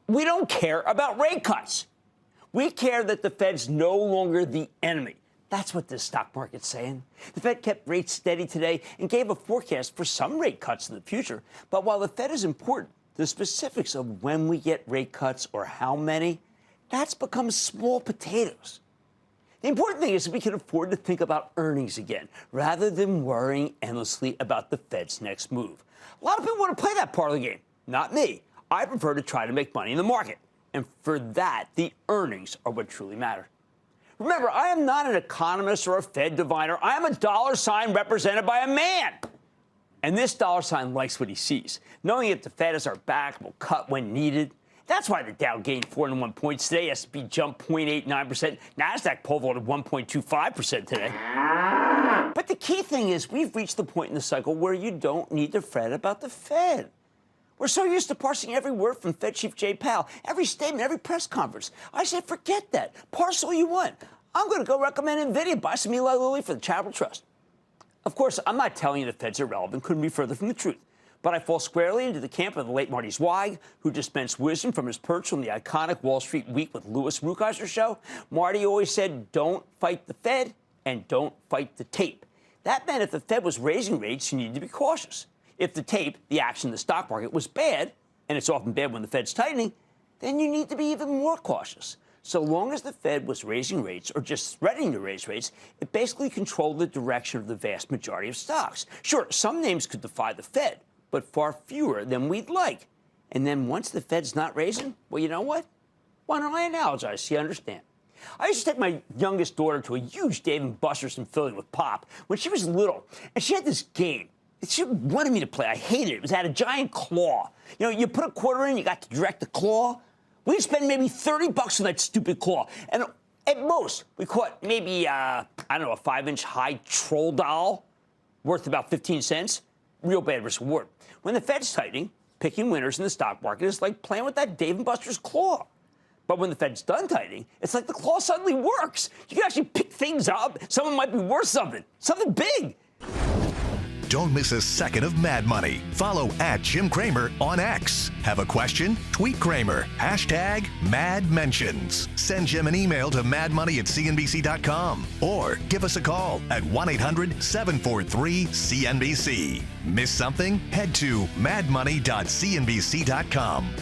We don't care about rate cuts. We care that the Fed's no longer the enemy. That's what the stock market's saying. The Fed kept rates steady today and gave a forecast for some rate cuts in the future. But while the Fed is important, the specifics of when we get rate cuts or how many, that's become small potatoes. The important thing is that we can afford to think about earnings again, rather than worrying endlessly about the Fed's next move. A lot of people want to play that part of the game. Not me. I prefer to try to make money in the market. And for that, the earnings are what truly matter. Remember, I am not an economist or a Fed diviner. I am a dollar sign represented by a man. And this dollar sign likes what he sees, knowing that the Fed has our back and will cut when needed. That's why the Dow gained 401 points today. S&P jumped 0.89%. NASDAQ pole vaulted 1.25% today. But the key thing is we've reached the point in the cycle where you don't need to fret about the Fed. We're so used to parsing every word from Fed Chief Jay Powell, every statement, every press conference. I said, forget that. Parse all you want. I'm going to go recommend NVIDIA. Buy some Eli Lilly for the charitable trust. Of course, I'm not telling you the Fed's irrelevant. Couldn't be further from the truth. But I fall squarely into the camp of the late Marty Zweig, who dispensed wisdom from his perch on the iconic Wall Street Week with Louis Rukeyser show. Marty always said, don't fight the Fed and don't fight the tape. That meant if the Fed was raising rates, you needed to be cautious. If the tape, the action in the stock market, was bad, and it's often bad when the Fed's tightening, then you need to be even more cautious. So long as the Fed was raising rates or just threatening to raise rates, it basically controlled the direction of the vast majority of stocks. Sure, some names could defy the Fed, but far fewer than we'd like. And then once the Fed's not raising, well, you know what? Why don't I analogize so you understand? I used to take my youngest daughter to a huge Dave & Buster's in Philly with Pop when she was little, and she had this game. She wanted me to play. I hated it. It was had a giant claw. You know, you put a quarter in, you got to direct the claw. We'd spend maybe $30 on that stupid claw. And at most, we caught maybe, I don't know, a 5-inch high troll doll worth about 15 cents. Real bad risk reward. When the Fed's tightening, picking winners in the stock market is like playing with that Dave & Buster's claw. But when the Fed's done tightening, it's like the claw suddenly works. You can actually pick things up. Someone might be worth something big. Don't miss a second of Mad Money. Follow @Jim Cramer on X. Have a question? Tweet Cramer. #MadMentions. Send Jim an email to madmoney@cnbc.com or give us a call at 1-800-743-CNBC. Miss something? Head to madmoney.cnbc.com.